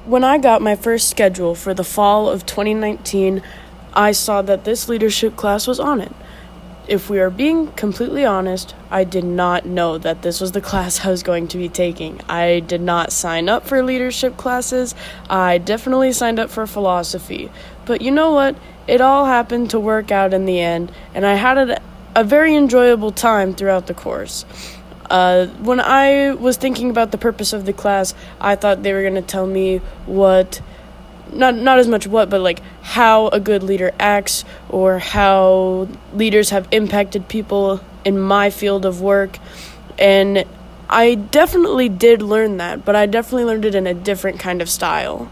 When I got my first schedule for the fall of 2019, I saw that this leadership class was on it. If we are being completely honest, I did not know that this was the class I was going to be taking. I did not sign up for leadership classes. I definitely signed up for philosophy. But you know what? It all happened to work out in the end, and I had a very enjoyable time throughout the course. When I was thinking about the purpose of the class, I thought they were going to tell me not as much what, but like how a good leader acts or how leaders have impacted people in my field of work. And I definitely did learn that, but I definitely learned it in a different kind of style.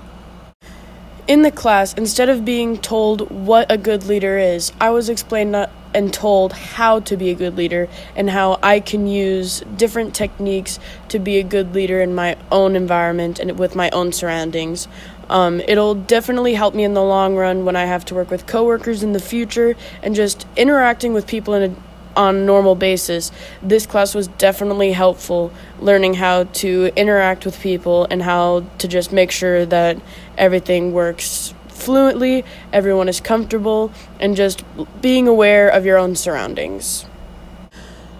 In the class, instead of being told what a good leader is, I was explained and told how to be a good leader and how I can use different techniques to be a good leader in my own environment and with my own surroundings. It'll definitely help me in the long run when I have to work with coworkers in the future and just interacting with people on a normal basis. This class was definitely helpful, learning how to interact with people and how to just make sure that everything works fluently, everyone is comfortable, and just being aware of your own surroundings.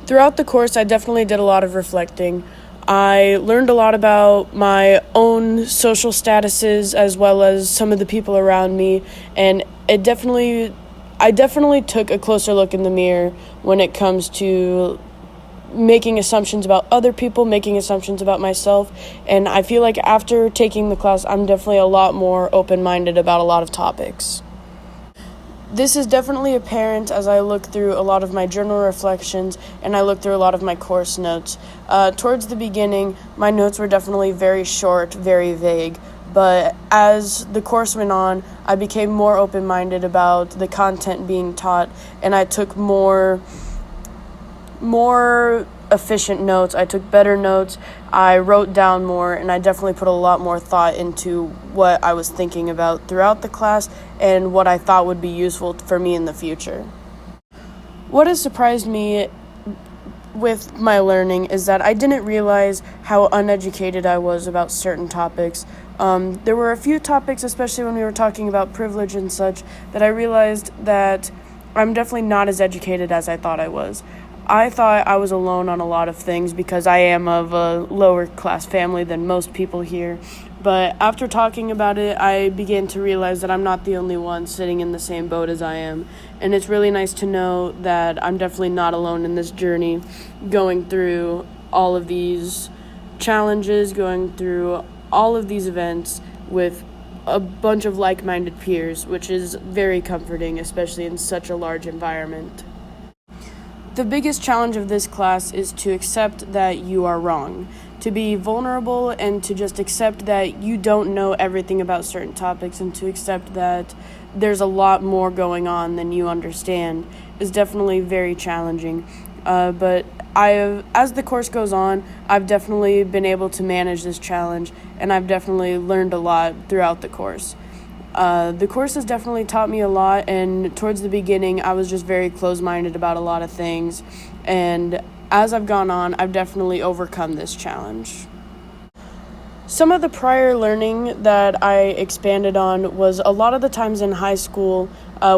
Throughout the course, I definitely did a lot of reflecting. I learned a lot about my own social statuses as well as some of the people around me, and I definitely took a closer look in the mirror when it comes to making assumptions about other people, making assumptions about myself, and I feel like after taking the class, I'm definitely a lot more open-minded about a lot of topics. This is definitely apparent as I look through a lot of my journal reflections and I look through a lot of my course notes. Towards the beginning, my notes were definitely very short, very vague, but as the course went on, I became more open-minded about the content being taught, and I took more efficient notes. I took better notes. I wrote down more, and I definitely put a lot more thought into what I was thinking about throughout the class and what I thought would be useful for me in the future. What has surprised me with my learning is that I didn't realize how uneducated I was about certain topics. There were a few topics, especially when we were talking about privilege and such, that I realized that I'm definitely not as educated as I thought I was. I thought I was alone on a lot of things because I am of a lower class family than most people here. But after talking about it, I began to realize that I'm not the only one sitting in the same boat as I am. And it's really nice to know that I'm definitely not alone in this journey, going through all of these challenges, going through all of these events with a bunch of like-minded peers, which is very comforting, especially in such a large environment. The biggest challenge of this class is to accept that you are wrong, to be vulnerable and to just accept that you don't know everything about certain topics, and to accept that there's a lot more going on than you understand is definitely very challenging. But as the course goes on, I've definitely been able to manage this challenge, and I've definitely learned a lot throughout the course. The course has definitely taught me a lot, and towards the beginning, I was just very closed-minded about a lot of things, and as I've gone on, I've definitely overcome this challenge. Some of the prior learning that I expanded on was a lot of the times in high school,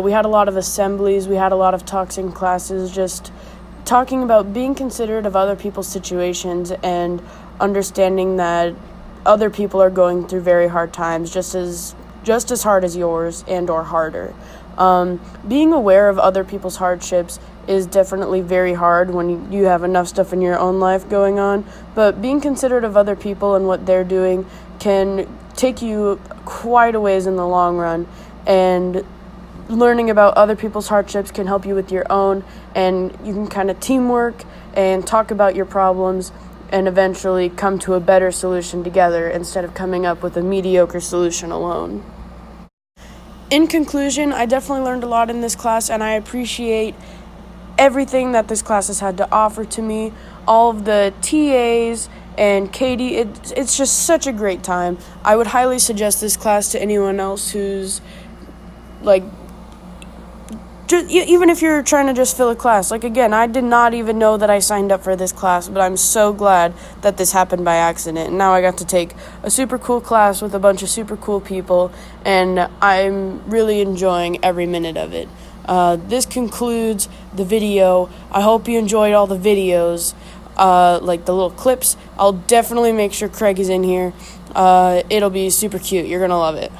we had a lot of assemblies, we had a lot of talks in classes, just talking about being considerate of other people's situations and understanding that other people are going through very hard times, just as hard as yours and or harder. Being aware of other people's hardships is definitely very hard when you have enough stuff in your own life going on, but being considerate of other people and what they're doing can take you quite a ways in the long run, and learning about other people's hardships can help you with your own, and you can kind of teamwork and talk about your problems and eventually come to a better solution together instead of coming up with a mediocre solution alone. In conclusion, I definitely learned a lot in this class, and I appreciate everything that this class has had to offer to me. All of the TAs and Katie, it's just such a great time. I would highly suggest this class to anyone else who's even if you're trying to just fill a class. Like, again, I did not even know that I signed up for this class, but I'm so glad that this happened by accident. And now I got to take a super cool class with a bunch of super cool people, and I'm really enjoying every minute of it. This concludes the video. I hope you enjoyed all the videos, like the little clips. I'll definitely make sure Craig is in here. It'll be super cute. You're gonna love it.